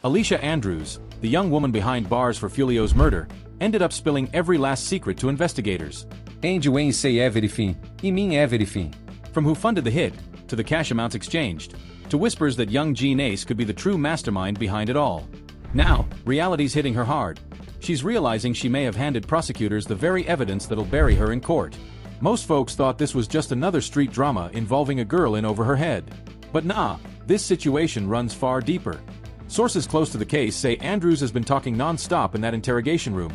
Alicia Andrews, the young woman behind bars for Foolio's murder, ended up spilling every last secret to investigators. Yungeen say everything, I mean everything. From who funded the hit, to the cash amounts exchanged, to whispers that Yungeen Ace could be the true mastermind behind it all. Now, reality's hitting her hard. She's realizing she may have handed prosecutors the very evidence that'll bury her in court. Most folks thought this was just another street drama involving a girl in over her head. But nah, this situation runs far deeper. Sources close to the case say Andrews has been talking non-stop in that interrogation room,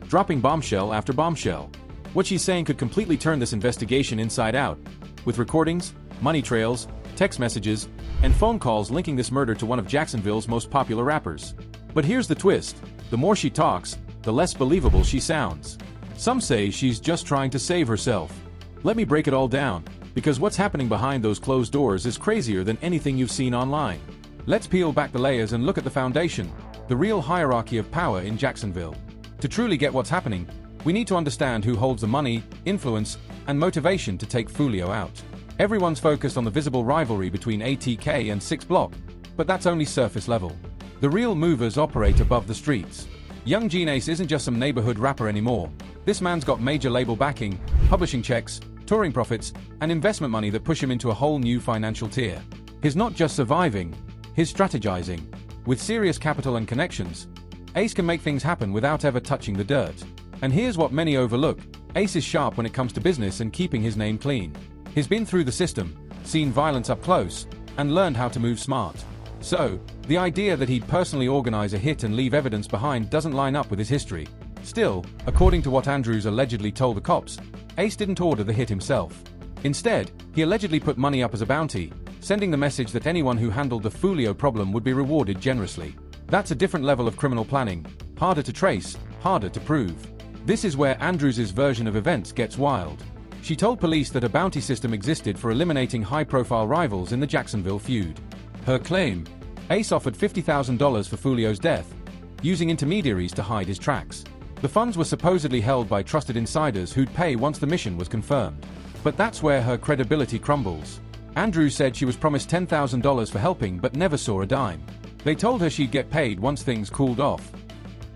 dropping bombshell after bombshell. What she's saying could completely turn this investigation inside out, with recordings, money trails, text messages, and phone calls linking this murder to one of Jacksonville's most popular rappers. But here's the twist: the more she talks, the less believable she sounds. Some say she's just trying to save herself. Let me break it all down, because what's happening behind those closed doors is crazier than anything you've seen online. Let's peel back the layers and look at the foundation, the real hierarchy of power in Jacksonville. To truly get what's happening, we need to understand who holds the money, influence, and motivation to take Foolio out. Everyone's focused on the visible rivalry between ATK and 6 Block, but that's only surface level. The real movers operate above the streets. Yungeen Ace isn't just some neighborhood rapper anymore. This man's got major label backing, publishing checks, touring profits, and investment money that push him into a whole new financial tier. He's not just surviving, he's strategizing. With serious capital and connections, Ace can make things happen without ever touching the dirt. And here's what many overlook: Ace is sharp when it comes to business and keeping his name clean. He's been through the system, seen violence up close, and learned how to move smart. So, the idea that he'd personally organize a hit and leave evidence behind doesn't line up with his history. Still, according to what Andrews allegedly told the cops, Ace didn't order the hit himself. Instead, he allegedly put money up as a bounty, sending the message that anyone who handled the Foolio problem would be rewarded generously. That's a different level of criminal planning, harder to trace, harder to prove. This is where Andrews' version of events gets wild. She told police that a bounty system existed for eliminating high-profile rivals in the Jacksonville feud. Her claim: Ace offered $50,000 for Foolio's death, using intermediaries to hide his tracks. The funds were supposedly held by trusted insiders who'd pay once the mission was confirmed. But that's where her credibility crumbles. Andrews said she was promised $10,000 for helping but never saw a dime. They told her she'd get paid once things cooled off.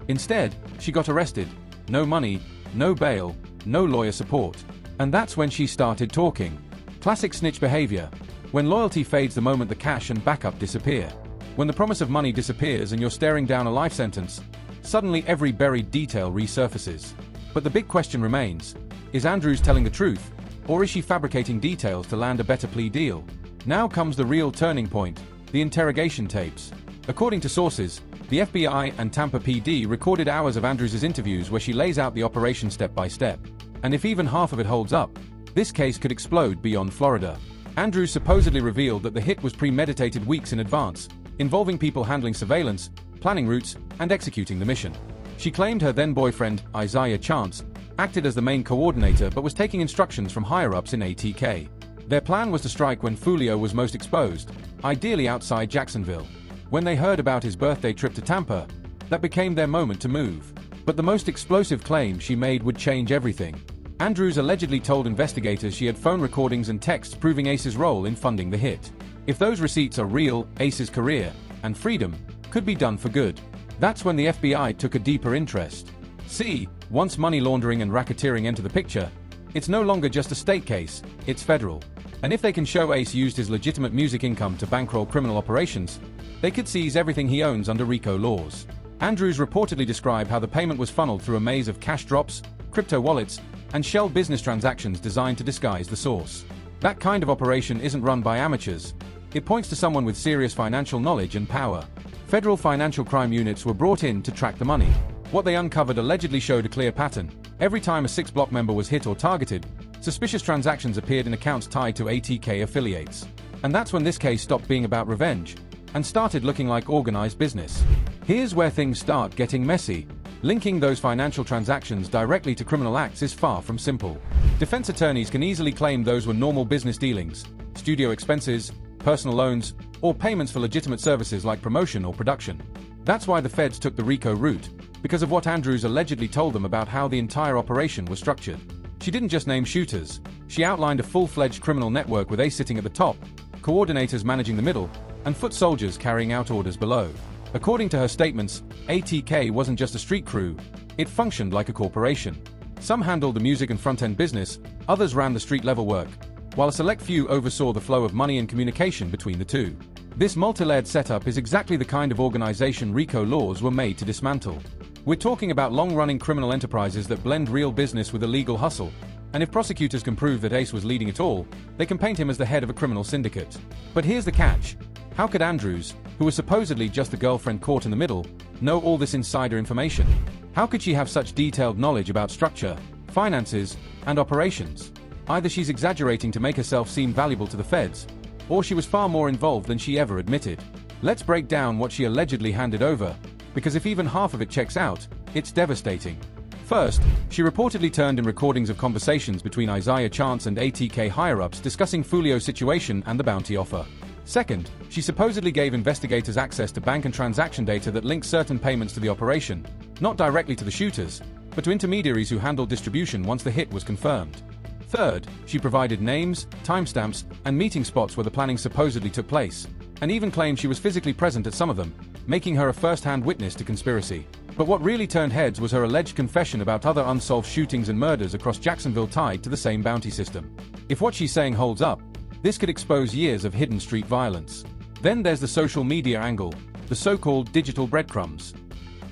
Instead, she got arrested. No money, no bail, no lawyer support. And that's when she started talking. Classic snitch behavior. When loyalty fades the moment the cash and backup disappear. When the promise of money disappears and you're staring down a life sentence, suddenly every buried detail resurfaces. But the big question remains: is Andrews telling the truth, or is she fabricating details to land a better plea deal? Now comes the real turning point: the interrogation tapes. According to sources, the FBI and Tampa PD recorded hours of Andrews' interviews where she lays out the operation step by step. And if even half of it holds up, this case could explode beyond Florida. Andrews supposedly revealed that the hit was premeditated weeks in advance, involving people handling surveillance, planning routes, and executing the mission. She claimed her then-boyfriend, Isaiah Chance, acted as the main coordinator but was taking instructions from higher-ups in ATK. Their plan was to strike when Foolio was most exposed, ideally outside Jacksonville. When they heard about his birthday trip to Tampa, that became their moment to move. But the most explosive claim she made would change everything. Andrews allegedly told investigators she had phone recordings and texts proving Ace's role in funding the hit. If those receipts are real, Ace's career and freedom could be done for good. That's when the FBI took a deeper interest. See, once money laundering and racketeering enter the picture, it's no longer just a state case, it's federal. And if they can show Ace used his legitimate music income to bankroll criminal operations, they could seize everything he owns under RICO laws. Andrews reportedly described how the payment was funneled through a maze of cash drops, crypto wallets, and shell business transactions designed to disguise the source. That kind of operation isn't run by amateurs. It points to someone with serious financial knowledge and power. Federal financial crime units were brought in to track the money. What they uncovered allegedly showed a clear pattern. Every time a 6 Block member was hit or targeted, suspicious transactions appeared in accounts tied to ATK affiliates. And that's when this case stopped being about revenge and started looking like organized business. Here's where things start getting messy. Linking those financial transactions directly to criminal acts is far from simple. Defense attorneys can easily claim those were normal business dealings, studio expenses, personal loans, or payments for legitimate services like promotion or production. That's why the feds took the RICO route, because of what Andrews allegedly told them about how the entire operation was structured. She didn't just name shooters, she outlined a full-fledged criminal network with Ace sitting at the top, coordinators managing the middle, and foot soldiers carrying out orders below. According to her statements, ATK wasn't just a street crew, it functioned like a corporation. Some handled the music and front-end business, others ran the street-level work, while a select few oversaw the flow of money and communication between the two. This multi-layered setup is exactly the kind of organization RICO laws were made to dismantle. We're talking about long-running criminal enterprises that blend real business with illegal hustle, and if prosecutors can prove that Ace was leading it all, they can paint him as the head of a criminal syndicate. But here's the catch. How could Andrews, who was supposedly just the girlfriend caught in the middle, know all this insider information? How could she have such detailed knowledge about structure, finances, and operations? Either she's exaggerating to make herself seem valuable to the feds, or she was far more involved than she ever admitted. Let's break down what she allegedly handed over, because if even half of it checks out, it's devastating. First, she reportedly turned in recordings of conversations between Isaiah Chance and ATK higher-ups discussing Foolio's situation and the bounty offer. Second, she supposedly gave investigators access to bank and transaction data that linked certain payments to the operation, not directly to the shooters, but to intermediaries who handled distribution once the hit was confirmed. Third, she provided names, timestamps, and meeting spots where the planning supposedly took place, and even claimed she was physically present at some of them, making her a first-hand witness to conspiracy. But what really turned heads was her alleged confession about other unsolved shootings and murders across Jacksonville tied to the same bounty system. If what she's saying holds up, this could expose years of hidden street violence. Then there's the social media angle, the so-called digital breadcrumbs.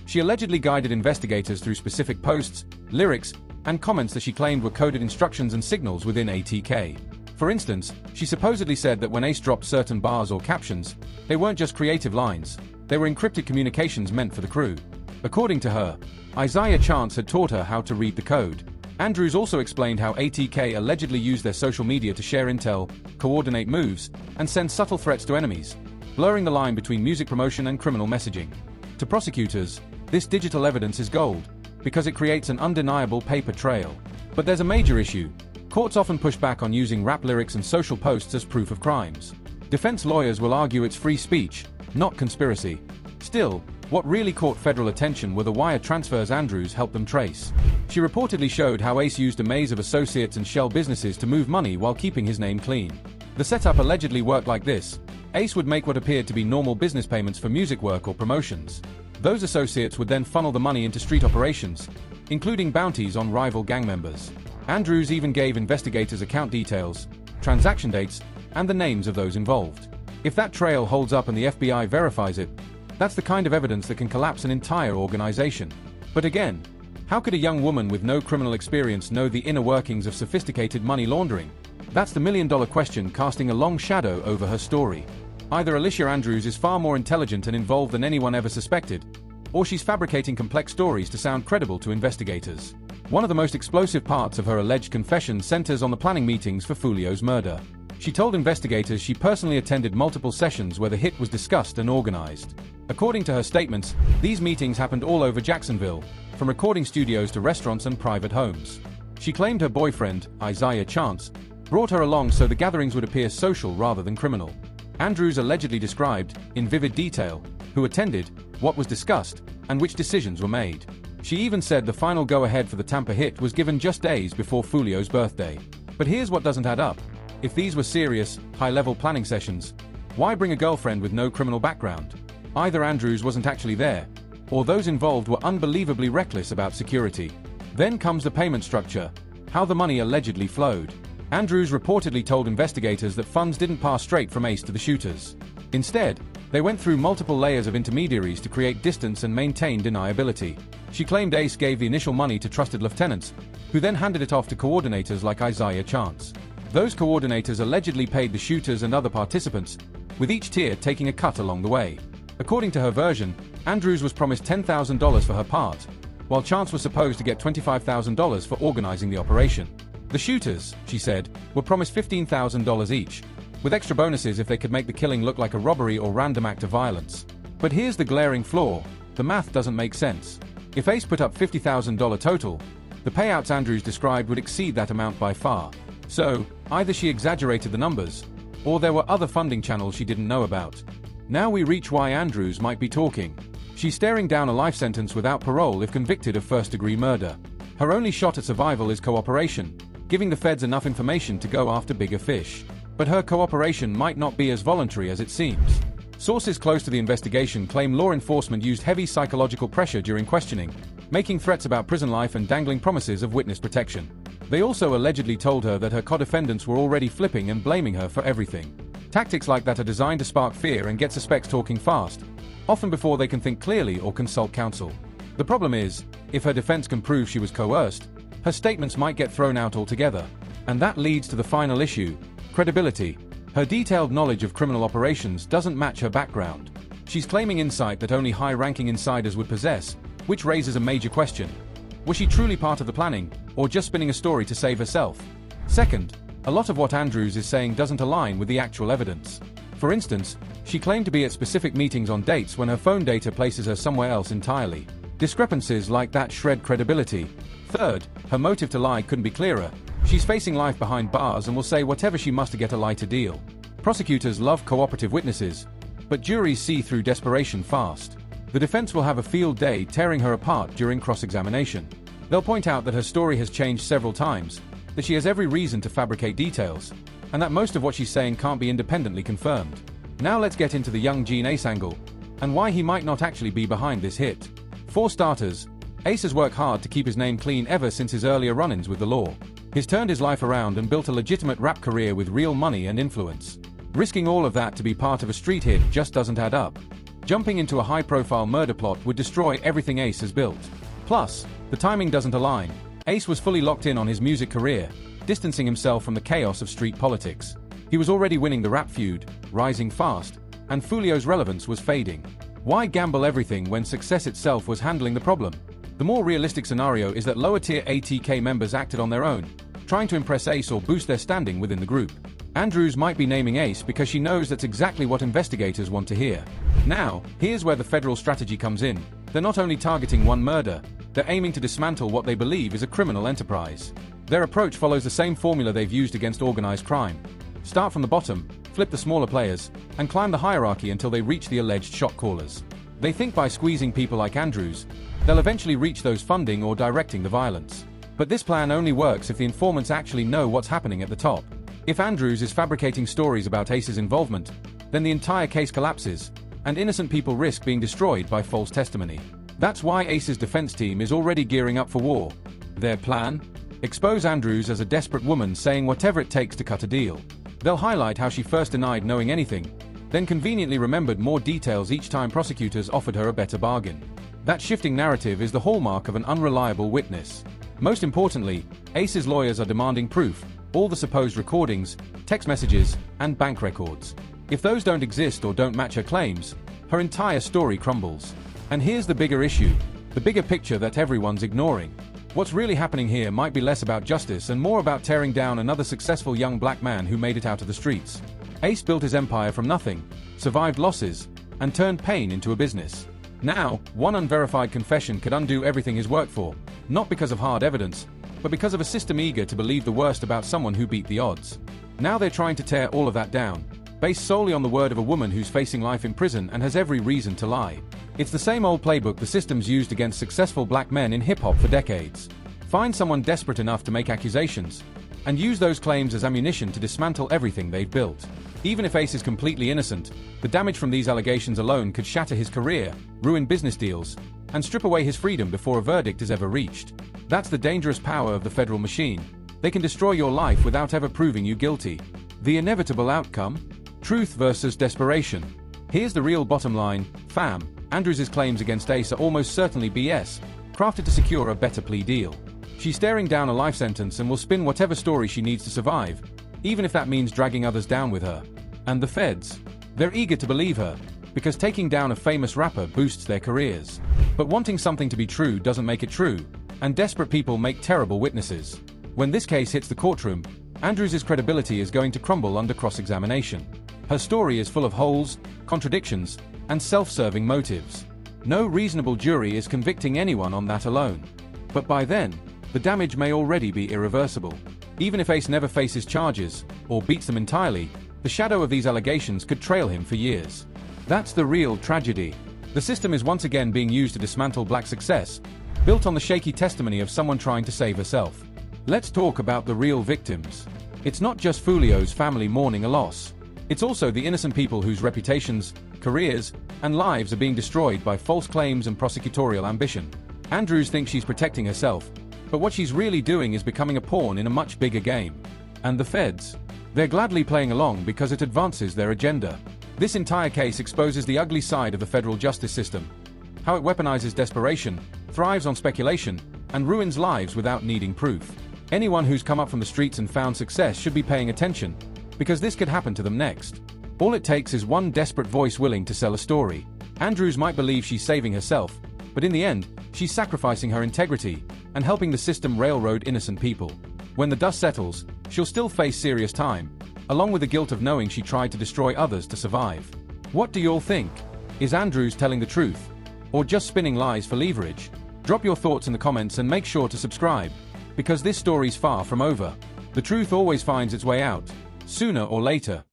She allegedly guided investigators through specific posts, lyrics, and comments that she claimed were coded instructions and signals within ATK. For instance, she supposedly said that when Ace dropped certain bars or captions, they weren't just creative lines, they were encrypted communications meant for the crew. According to her, Isaiah Chance had taught her how to read the code. Andrews also explained how ATK allegedly used their social media to share intel, coordinate moves, and send subtle threats to enemies, blurring the line between music promotion and criminal messaging. To prosecutors, this digital evidence is gold, because it creates an undeniable paper trail. But there's a major issue. Courts often push back on using rap lyrics and social posts as proof of crimes. Defense lawyers will argue it's free speech, not conspiracy. Still, what really caught federal attention were the wire transfers Andrews helped them trace. She reportedly showed how Ace used a maze of associates and shell businesses to move money while keeping his name clean. The setup allegedly worked like this. Ace would make what appeared to be normal business payments for music work or promotions. Those associates would then funnel the money into street operations, including bounties on rival gang members. Andrews even gave investigators account details, transaction dates, and the names of those involved. If that trail holds up and the FBI verifies it, that's the kind of evidence that can collapse an entire organization. But again, how could a young woman with no criminal experience know the inner workings of sophisticated money laundering? That's the million-dollar question casting a long shadow over her story. Either Alicia Andrews is far more intelligent and involved than anyone ever suspected, or she's fabricating complex stories to sound credible to investigators. One of the most explosive parts of her alleged confession centers on the planning meetings for Foolio's murder. She told investigators she personally attended multiple sessions where the hit was discussed and organized. According to her statements, these meetings happened all over Jacksonville, from recording studios to restaurants and private homes. She claimed her boyfriend, Isaiah Chance, brought her along so the gatherings would appear social rather than criminal. Andrews allegedly described, in vivid detail, who attended, what was discussed, and which decisions were made. She even said the final go-ahead for the Tampa hit was given just days before Foolio's birthday. But here's what doesn't add up. If these were serious, high-level planning sessions, why bring a girlfriend with no criminal background? Either Andrews wasn't actually there, or those involved were unbelievably reckless about security. Then comes the payment structure, how the money allegedly flowed. Andrews reportedly told investigators that funds didn't pass straight from Ace to the shooters. Instead, they went through multiple layers of intermediaries to create distance and maintain deniability. She claimed Ace gave the initial money to trusted lieutenants, who then handed it off to coordinators like Isaiah Chance. Those coordinators allegedly paid the shooters and other participants, with each tier taking a cut along the way. According to her version, Andrews was promised $10,000 for her part, while Chance was supposed to get $25,000 for organizing the operation. The shooters, she said, were promised $15,000 each, with extra bonuses if they could make the killing look like a robbery or random act of violence. But here's the glaring flaw: the math doesn't make sense. If Ace put up $50,000 total, the payouts Andrews described would exceed that amount by far. So, either she exaggerated the numbers, or there were other funding channels she didn't know about. Now we reach why Andrews might be talking. She's staring down a life sentence without parole if convicted of first-degree murder. Her only shot at survival is cooperation, giving the feds enough information to go after bigger fish. But her cooperation might not be as voluntary as it seems. Sources close to the investigation claim law enforcement used heavy psychological pressure during questioning, making threats about prison life and dangling promises of witness protection. They also allegedly told her that her co-defendants were already flipping and blaming her for everything. Tactics like that are designed to spark fear and get suspects talking fast, often before they can think clearly or consult counsel. The problem is, if her defense can prove she was coerced, her statements might get thrown out altogether. And that leads to the final issue: credibility. Her detailed knowledge of criminal operations doesn't match her background. She's claiming insight that only high-ranking insiders would possess, which raises a major question. Was she truly part of the planning, or just spinning a story to save herself? Second, a lot of what Andrews is saying doesn't align with the actual evidence. For instance, she claimed to be at specific meetings on dates when her phone data places her somewhere else entirely. Discrepancies like that shred credibility. Third, her motive to lie couldn't be clearer. She's facing life behind bars and will say whatever she must to get a lighter deal. Prosecutors love cooperative witnesses, but juries see through desperation fast. The defense will have a field day tearing her apart during cross-examination. They'll point out that her story has changed several times, that she has every reason to fabricate details, and that most of what she's saying can't be independently confirmed. Now let's get into the Yungeen Ace angle, and why he might not actually be behind this hit. For starters, Ace has worked hard to keep his name clean ever since his earlier run-ins with the law. He's turned his life around and built a legitimate rap career with real money and influence. Risking all of that to be part of a street hit just doesn't add up. Jumping into a high-profile murder plot would destroy everything Ace has built. Plus, the timing doesn't align. Ace was fully locked in on his music career, distancing himself from the chaos of street politics. He was already winning the rap feud, rising fast, and Foolio's relevance was fading. Why gamble everything when success itself was handling the problem? The more realistic scenario is that lower-tier ATK members acted on their own, trying to impress Ace or boost their standing within the group. Andrews might be naming Ace because she knows that's exactly what investigators want to hear. Now, here's where the federal strategy comes in. They're not only targeting one murder, they're aiming to dismantle what they believe is a criminal enterprise. Their approach follows the same formula they've used against organized crime. Start from the bottom, flip the smaller players, and climb the hierarchy until they reach the alleged shot callers. They think by squeezing people like Andrews, they'll eventually reach those funding or directing the violence. But this plan only works if the informants actually know what's happening at the top. If Andrews is fabricating stories about Ace's involvement, then the entire case collapses, and innocent people risk being destroyed by false testimony. That's why Ace's defense team is already gearing up for war. Their plan? Expose Andrews as a desperate woman saying whatever it takes to cut a deal. They'll highlight how she first denied knowing anything, then conveniently remembered more details each time prosecutors offered her a better bargain. That shifting narrative is the hallmark of an unreliable witness. Most importantly, Ace's lawyers are demanding proof, all the supposed recordings, text messages, and bank records. If those don't exist or don't match her claims, her entire story crumbles. And here's the bigger issue, the bigger picture that everyone's ignoring. What's really happening here might be less about justice and more about tearing down another successful young black man who made it out of the streets. Ace built his empire from nothing, survived losses, and turned pain into a business. Now, one unverified confession could undo everything he's worked for, not because of hard evidence, but because of a system eager to believe the worst about someone who beat the odds. Now they're trying to tear all of that down, based solely on the word of a woman who's facing life in prison and has every reason to lie. It's the same old playbook the system's used against successful black men in hip-hop for decades. Find someone desperate enough to make accusations, and use those claims as ammunition to dismantle everything they've built. Even if Ace is completely innocent, the damage from these allegations alone could shatter his career, ruin business deals, and strip away his freedom before a verdict is ever reached. That's the dangerous power of the federal machine. They can destroy your life without ever proving you guilty. The inevitable outcome? Truth versus desperation. Here's the real bottom line, fam. Andrews' claims against Ace are almost certainly BS, crafted to secure a better plea deal. She's staring down a life sentence and will spin whatever story she needs to survive, even if that means dragging others down with her. And the feds? They're eager to believe her, because taking down a famous rapper boosts their careers. But wanting something to be true doesn't make it true, and desperate people make terrible witnesses. When this case hits the courtroom, Andrews' credibility is going to crumble under cross-examination. Her story is full of holes, contradictions, and self-serving motives. No reasonable jury is convicting anyone on that alone. But by then, the damage may already be irreversible. Even if Ace never faces charges, or beats them entirely, the shadow of these allegations could trail him for years. That's the real tragedy. The system is once again being used to dismantle black success, built on the shaky testimony of someone trying to save herself. Let's talk about the real victims. It's not just Foolio's family mourning a loss. It's also the innocent people whose reputations, careers, and lives are being destroyed by false claims and prosecutorial ambition. Andrews thinks she's protecting herself, but what she's really doing is becoming a pawn in a much bigger game. And the feds? They're gladly playing along because it advances their agenda. This entire case exposes the ugly side of the federal justice system, how it weaponizes desperation, thrives on speculation, and ruins lives without needing proof. Anyone who's come up from the streets and found success should be paying attention, because this could happen to them next. All it takes is one desperate voice willing to sell a story. Andrews might believe she's saving herself, but in the end, she's sacrificing her integrity and helping the system railroad innocent people. When the dust settles, she'll still face serious time, along with the guilt of knowing she tried to destroy others to survive. What do you all think? Is Andrews telling the truth, or just spinning lies for leverage? Drop your thoughts in the comments and make sure to subscribe, because this story's far from over. The truth always finds its way out, sooner or later.